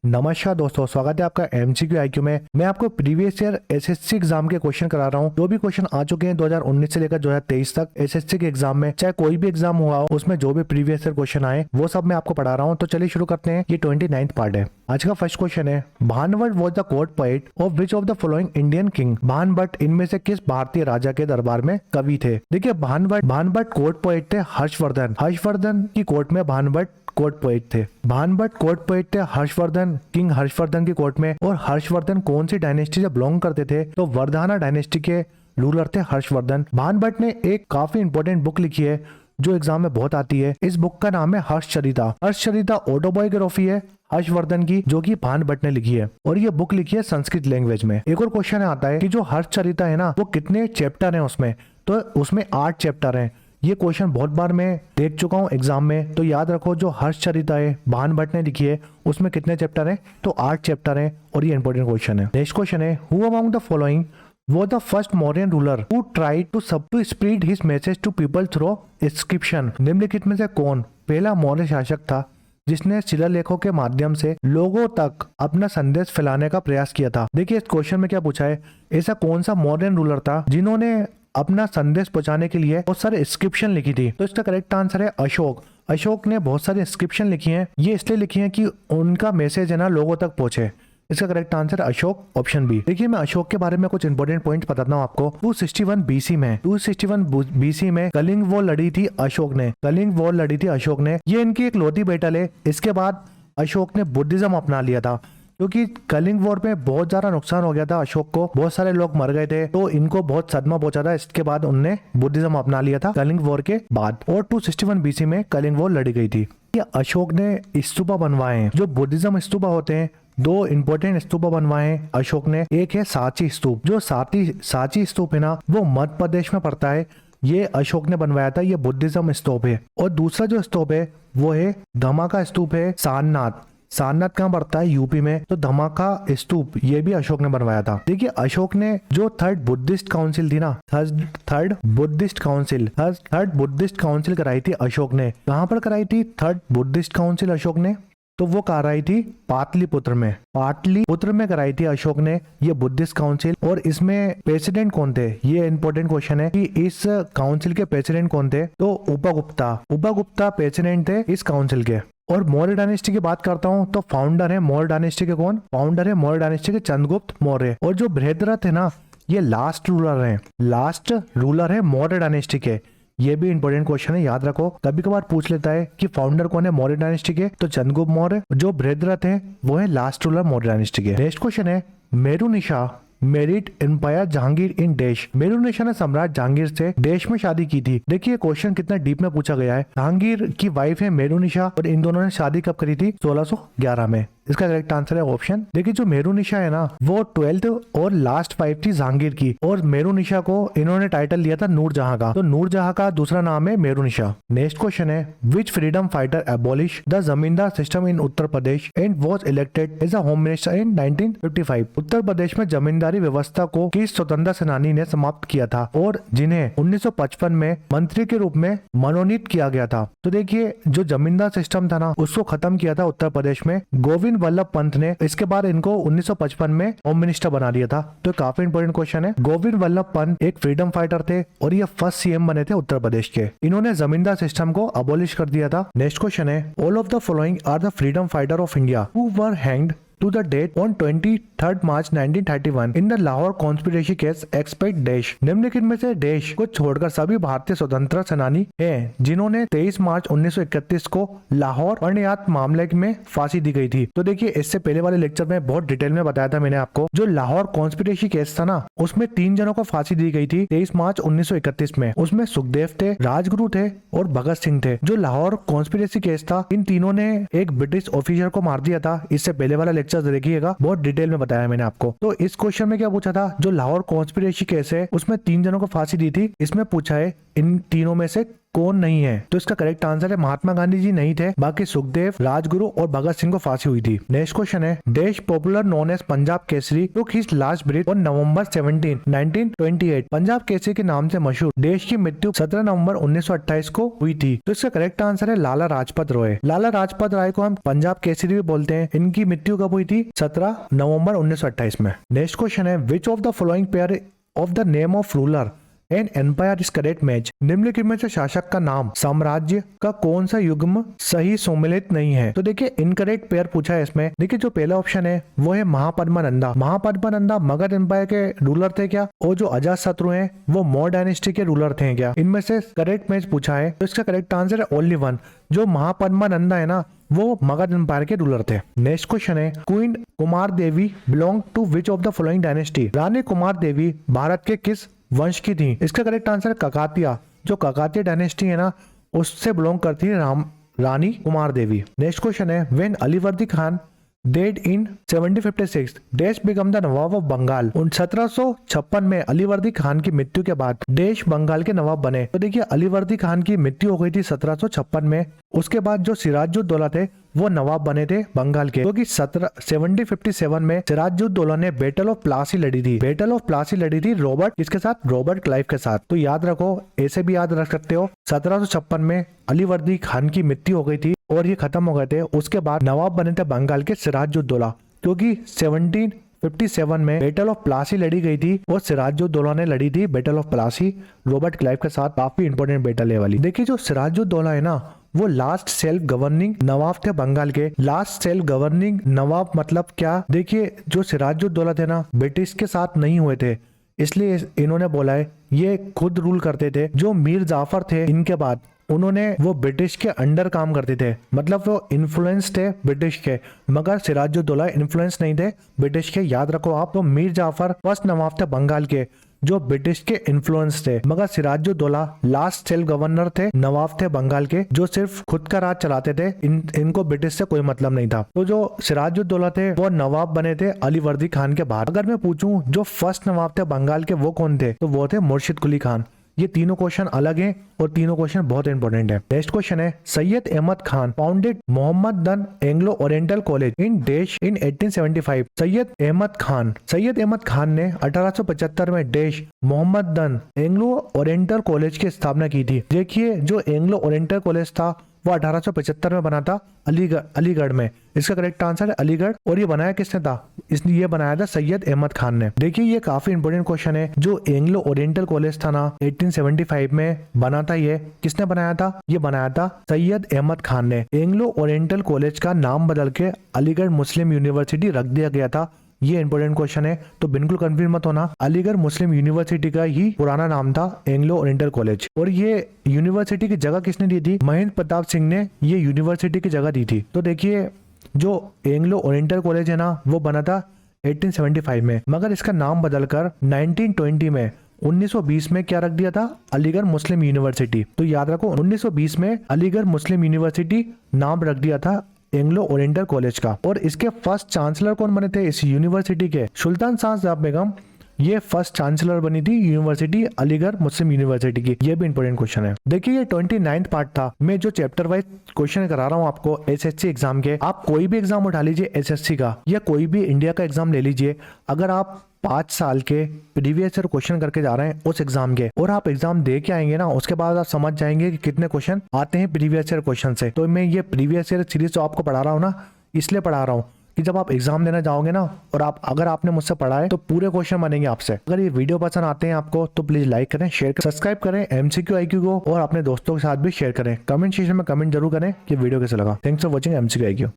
नमस्कार दोस्तों, स्वागत है आपका एमसीक्यू आईक्यू में। मैं आपको प्रीवियस ईयर एसएससी एग्जाम के क्वेश्चन करा रहा हूं। जो भी क्वेश्चन आ चुके हैं 2019 से लेकर 2023 तक एसएससी के एग्जाम में, चाहे कोई भी एग्जाम हुआ हो, उसमें जो भी प्रीवियस ईयर क्वेश्चन आए वो सब मैं आपको पढ़ा रहा हूं। तो चलिए शुरू करते हैं। ये 29th पार्ट है। आज का फर्स्ट क्वेश्चन है, भानवट was the court poet of which of the following Indian king. भानवट इनमें से किस भारतीय राजा के दरबार में कवि थे। देखिए, भानवट कोर्ट पोएट थे हर्षवर्धन की कोर्ट में भानवट कोर्ट पोएट थे। भानवट कोर्ट पोएट थे हर्षवर्धन, किंग हर्षवर्धन की कोर्ट में। और हर्षवर्धन कौन सी डायनेस्टी से बिलोंग करते थे, तो वर्धना डायनेस्टी के रूलर थे हर्षवर्धन। भानवट ने एक काफी इंपॉर्टेंट बुक लिखी है जो एग्जाम में बहुत आती है। इस बुक का नाम है हर्षचरिता। हर्षचरिता ऑटोबायोग्राफी है हर्षवर्धन की, जो कि भानवट ने लिखी है, और ये बुक लिखी है संस्कृत लैंग्वेज में। एक और क्वेश्चन आता है कि जो हर्षचरिता है ना, वो कितने चैप्टर हैं उसमें, तो उसमें 8 चैप्टर हैं। ये क्वेश्चन बहुत बार मैं देख चुका हूँ एग्जाम में, तो याद रखो जो हर्षचरिता है भानवट ने लिखी है उसमें कितने चैप्टर हैं, तो 8 चैप्टर हैं, और ये इंपॉर्टेंट क्वेश्चन है। नेक्स्ट क्वेश्चन है, who among the following was the first Mauryan ruler who tried to spread his message to people through inscription। निम्नलिखित में से कौन पहला मौर्य शासक था जिसने शिलालेखों के माध्यम से लोगों तक अपना संदेश फैलाने का प्रयास किया था। देखिए, इस क्वेश्चन में क्या पूछा है, ऐसा कौन सा मौर्यन रूलर था जिन्होंने अपना संदेश पहुंचाने के लिए बहुत सारे इंस्क्रिप्शन लिखी थी। तो इसका करेक्ट आंसर है अशोक। अशोक ने बहुत सारी इंस्क्रिप्शन लिखी हैं। ये इसलिए लिखी हैं कि उनका मैसेज है ना लोगों तक पहुंचे। इसका correct answer Ashok, option B. देखिए, मैं अशोक के बारे में कुछ इंपॉर्टेंट पॉइंट बताता हूँ आपको। 261 बीसी में कलिंग वॉर लड़ी थी अशोक ने। ये इनकी एक लौती बैटल है। इसके बाद अशोक ने बुद्धिज्म अपना लिया था, क्योंकि कलिंग वॉर में बहुत ज्यादा नुकसान हो गया था अशोक को, बहुत सारे लोग मर गए थे, तो इनको बहुत सदमा पहुंचा था। इसके बाद उनने बुद्धिज्म अपना लिया था कलिंग वॉर के बाद, और 261 बीसी में कलिंग वॉर लड़ी गई थी। ये अशोक ने स्तूपा बनवाए हैं, जो बुद्धिज्म स्तूपा होते हैं। 2 इंपॉर्टेंट स्तूपा बनवाए हैं अशोक ने। एक है सांची स्तूप। जो सांची स्तूप है ना, वो मध्य प्रदेश में पड़ता है। ये अशोक ने बनवाया था, ये बुद्धिज्म स्तूप है। और दूसरा जो स्तूप है वो है धमाका स्तूप है सारनाथ कहाँ पड़ता है, यूपी में। तो धमाका स्तूप ये भी अशोक ने बनवाया था। देखिए, अशोक ने जो थर्ड बुद्धिस्ट काउंसिल थी ना, थर्ड बुद्धिस्ट काउंसिल कराई थी अशोक ने। कहाँ पर कराई थी थर्ड बुद्धिस्ट काउंसिल अशोक ने, तो वो कराई थी पाटलिपुत्र में कराई थी अशोक ने ये बुद्धिस्ट काउंसिल। और इसमें प्रेसिडेंट कौन थे, ये इंपॉर्टेंट क्वेश्चन है कि इस काउंसिल के प्रेसिडेंट कौन थे, तो उपगुप्ता प्रेसिडेंट थे इस काउंसिल के। और मौर्य डायनेस्टी की बात करता हूँ, तो फाउंडर है मौर्य डायनेस्टी के कौन, के चंद्रगुप्त मौर्य। और जो बृहद्रथ है ना, ये लास्ट रूलर है मौर्य डायनेस्टी के। ये भी इंपॉर्टेंट क्वेश्चन है, याद रखो। कभी कभार पूछ लेता है कि फाउंडर कौन है मौर्य डायनेस्टी के, तो चंद्रगुप्त मौर्य। जो बृहद्रथ है वो है लास्ट रूलर मौर्य डायनेस्टी के। नेक्स्ट क्वेश्चन है, मेरुनिशा मेरिड एम्पायर जहांगीर इन देश। मेरुनिशा ने सम्राट जहांगीर से देश में शादी की थी। देखिए, क्वेश्चन कितना डीप में पूछा गया है। जहांगीर की वाइफ है मेरुनिशा, और इन दोनों ने शादी कब करी थी, 1611 में। इसका करेक्ट आंसर है ऑप्शन। देखिए, जो मेरुनिशा है ना, वो 12th और लास्ट वाइफ थी जहांगीर की। और मेरुनिशा को इन्होंने टाइटल लिया था नूरजहां का, तो नूरजहां का दूसरा नाम है मेरुनिशा। नेक्स्ट क्वेश्चन है, which freedom fighter abolish the zamindar system in Uttar Pradesh and was elected as a home minister in 1955। Uttar Pradesh में जमींदारी व्यवस्था को किस स्वतंत्रता सेनानी ने समाप्त किया था, और जिन्हें 1955 में मंत्री के रूप में मनोनीत किया गया था। तो देखिए, जो जमींदार सिस्टम था ना, उसको खत्म किया था उत्तर प्रदेश में गोविंद वल्लभ पंत ने। इसके बाद इनको 1955 में होम मिनिस्टर बना दिया था। तो काफी इंपॉर्टेंट क्वेश्चन है। गोविंद वल्लभ पंत एक फ्रीडम फाइटर थे, और ये फर्स्ट सीएम बने थे उत्तर प्रदेश के। इन्होंने जमींदार सिस्टम को अबॉलिश कर दिया था। नेक्स्ट क्वेश्चन है, all of the following are the freedom fighter of India who were hanged to the date on 23rd March 1931 in the Lahore conspiracy case except dash. निम्नलिखित में से डैश को छोड़कर सभी भारतीय स्वतंत्रता सेनानी हैं जिन्होंने 23 मार्च 1931 को लाहौर अणियात मामले में फांसी दी गई थी। तो देखिए, इससे पहले वाले लेक्चर में बहुत डिटेल में बताया था मैंने आपको। जो लाहौर कॉन्स्पिरेसी केस था ना, उसमें 3 जनों को फांसी दी गई थी 23 मार्च 1931 में। उसमें सुखदेव थे, राजगुरु थे, और भगत सिंह थे। जो लाहौर कॉन्स्पिरेसी केस था, इन तीनों ने एक ब्रिटिश ऑफिसर को मार दिया था। इससे पहले वाला लेक्चर देखिएगा, बहुत डिटेल में बताया मैंने आपको। तो इस क्वेश्चन में क्या पूछा था, जो लाहौर कॉन्स्पिरेसी केस है उसमें 3 जनों को फांसी दी थी। इसमें पूछा है इन तीनों में से कौन नहीं है? तो इसका करेक्ट आंसर है महात्मा गांधी जी नहीं थे, बाकी सुखदेव, राजगुरु और भगत सिंह को फांसी हुई थी। नेक्स्ट क्वेश्चन है, देश popular known as Punjab Kesari took his last breath on November 17, 1928। Punjab Kesari के नाम से मशहूर देश की मृत्यु 17 नवंबर 1928 को हुई थी। तो इसका करेक्ट आंसर है लाला लाजपत राय। लाला लाजपत राय को हम पंजाब केसरी भी बोलते हैं। इनकी मृत्यु कब हुई थी? 17 नवंबर 1928 में। नेक्स्ट क्वेश्चन है, which of the following pair of the name of ruler and empire is correct match? निम्नलिखित में से शासक का नाम साम्राज्य का कौन सा युग्म सही सम्मिलित नहीं है? तो देखिए इनकरेक्ट पेयर पूछा है इसमें। देखिए जो पहला ऑप्शन है वो है महापद्मानंदा। महापद्मानंदा मगध एम्पायर के रूलर थे क्या? और जो अजात शत्रु हैं वो मौर्य डायनेस्टी के रूलर थे क्या? इनमें से करेक्ट मैच पूछा है, तो इसका करेक्ट आंसर है ओनली वन। जो महापद्मानंदा है ना वो मगध एम्पायर के रूलर थे। नेक्स्ट क्वेश्चन है, queen Kumar Devi belong to which of the following dynasty? रानी कुमार देवी भारत के किस वंश की थी? इसका करेक्ट आंसर है ककातिया। जो ककातिया डायनेस्टी है ना उससे बिलोंग करती है रानी कुमार देवी। नेक्स्ट क्वेश्चन है, when Alivardi Khan dead in 1756 देश become the Nawab of Bengal. 1756 में अलीवर्दी खान की मृत्यु के बाद देश बंगाल के नवाब बने। तो देखिए अलीवर्दी खान की मृत्यु हो गई थी 1756 में। उसके बाद जो सिराजुद्दौला थे वो नवाब बने थे बंगाल के, क्योंकि 1757 में सिराजुद्दौला ने बैटल ऑफ प्लासी लड़ी थी। बैटल ऑफ प्लासी लड़ी थी रॉबर्ट किसके साथ? रॉबर्ट क्लाइव के साथ। तो याद रखो, ऐसे भी याद रख सकते हो। 1756 में अलीवर्दी खान की मृत्यु हो गई थी और ये खत्म हो गए थे। उसके बाद नवाब बने थे बंगाल के सिराजुद्दौला, क्योंकि 1757 में बैटल ऑफ प्लासी लड़ी गई थी और सिराजुद्दौला ने लड़ी थी battle of Plassey Robert Clive के साथ। काफी इंपोर्टेंट बैटल है वाली। देखिए जो सिराजुद्दौला है ना वो लास्ट सेल्फ गवर्निंग नवाब थे बंगाल के। लास्ट सेल्फ गवर्निंग नवाब मतलब क्या? देखिए जो सिराजुद्दौला थे ना ब्रिटिश के साथ नहीं हुए थे, इसलिए इन्होंने बोला है ये खुद रूल करते थे। जो मीर जाफर थे इनके बाद उन्होंने वो ब्रिटिश के अंडर काम करते थे, मतलब वो इन्फ्लुएंस थे ब्रिटिश के, मगर सिराजुद्दौला इन्फ्लुएंस नहीं थे ब्रिटिश के। याद रखो आप। तो मीर जाफर फर्स्ट नवाब थे बंगाल के जो ब्रिटिश के इन्फ्लुएंस थे, मगर सिराजुद्दौला लास्ट सेल्फ गवर्नर थे, नवाब थे बंगाल के जो सिर्फ खुद का राज चलाते थे। इनको ब्रिटिश से कोई मतलब नहीं था। तो जो सिराजुद्दौला थे वो नवाब बने थे अलीवर्दी खान के बाद। अगर मैं पूछूं जो फर्स्ट नवाब थे बंगाल के वो कौन थे, तो वो थे मुर्शिद कुली खान। ये तीनों क्वेश्चन अलग हैं और तीनों क्वेश्चन बहुत इंपॉर्टेंट है। नेक्स्ट क्वेश्चन है, Syed Ahmed Khan founded Mohammedan Anglo Oriental College in देश इन 1875। सैयद अहमद खान ने 1875 में देश मोहम्मद दन एंग्लो ओरिएंटल कॉलेज की स्थापना की थी। देखिए जो एंग्लो ओरिएंटल कॉलेज था वो 1875 में बना था अलीगढ़ में। इसका करेक्ट आंसर है अलीगढ़। और ये बनाया किसने था? इसने ये बनाया था सैयद अहमद खान ने। देखिए ये काफी इंपोर्टेंट क्वेश्चन है। जो एंग्लो ओरिएंटल कॉलेज था ना 1875 में बना था, ये किसने बनाया था? ये बनाया था सैयद अहमद खान ने। एंग्लो ओरिएंटल कॉलेज का नाम बदल के अलीगढ़ मुस्लिम यूनिवर्सिटी रख दिया गया था। ये इंपॉर्टेंट क्वेश्चन है, तो बिल्कुल कंफ्यूज मत होना। अलीगढ़ मुस्लिम यूनिवर्सिटी का ही पुराना नाम था एंग्लो ओरिएंटल कॉलेज। और ये यूनिवर्सिटी की जगह किसने दी थी? महेंद्र प्रताप सिंह ने ये यूनिवर्सिटी की जगह दी थी। तो देखिए जो एंग्लो ओरिएंटल कॉलेज है ना वो बना था 1875 में, मगर इसका नाम बदलकर 1920 में 1920 में क्या रख दिया था? अलीगढ़ मुस्लिम यूनिवर्सिटी। तो याद रखो 1920 में अलीगढ़ मुस्लिम यूनिवर्सिटी नाम रख दिया था एंग्लो ओरिएंटल कॉलेज का। और इसके फर्स्ट चांसलर कौन बने थे इस यूनिवर्सिटी के? सुल्तान शाहजहां बेगम ये फर्स्ट चांसलर बनी थी यूनिवर्सिटी अलीगढ़ मुस्लिम यूनिवर्सिटी की। ये भी इंपॉर्टेंट क्वेश्चन है। देखिए ये 29th पार्ट था। मैं जो चैप्टर वाइज क्वेश्चन करा रहा हूँ आपको एसएससी एग्जाम के। आप कोई भी एग्जाम उठा लीजिए एसएससी का या कोई भी इंडिया का एग्जाम ले लीजिए। अगर आप 5 साल के प्रीवियस ईयर क्वेश्चन करके जा रहे हैं उस एग्जाम के और आप एग्जाम दे के आएंगे ना, उसके बाद आप समझ जाएंगे कि कितने क्वेश्चन आते हैं प्रीवियस ईयर क्वेश्चन से। तो मैं ये प्रीवियस ईयर सीरीज जो आपको पढ़ा रहा हूँ ना, इसलिए पढ़ा रहा हूँ कि जब आप एग्जाम देने जाओगे ना और अगर आपने मुझसे पढ़ा है तो पूरे क्वेश्चन बनेंगे आपसे। अगर ये वीडियो पसंद आते हैं आपको तो प्लीज लाइक करें, शेयर करें, सब्सक्राइब करें एमसीक्यू आईक्यू को और अपने दोस्तों के साथ भी शेयर करें। कमेंट सेक्शन में कमेंट जरूर करें कि वीडियो कैसे लगा। Thanks for watching MCQ IQ.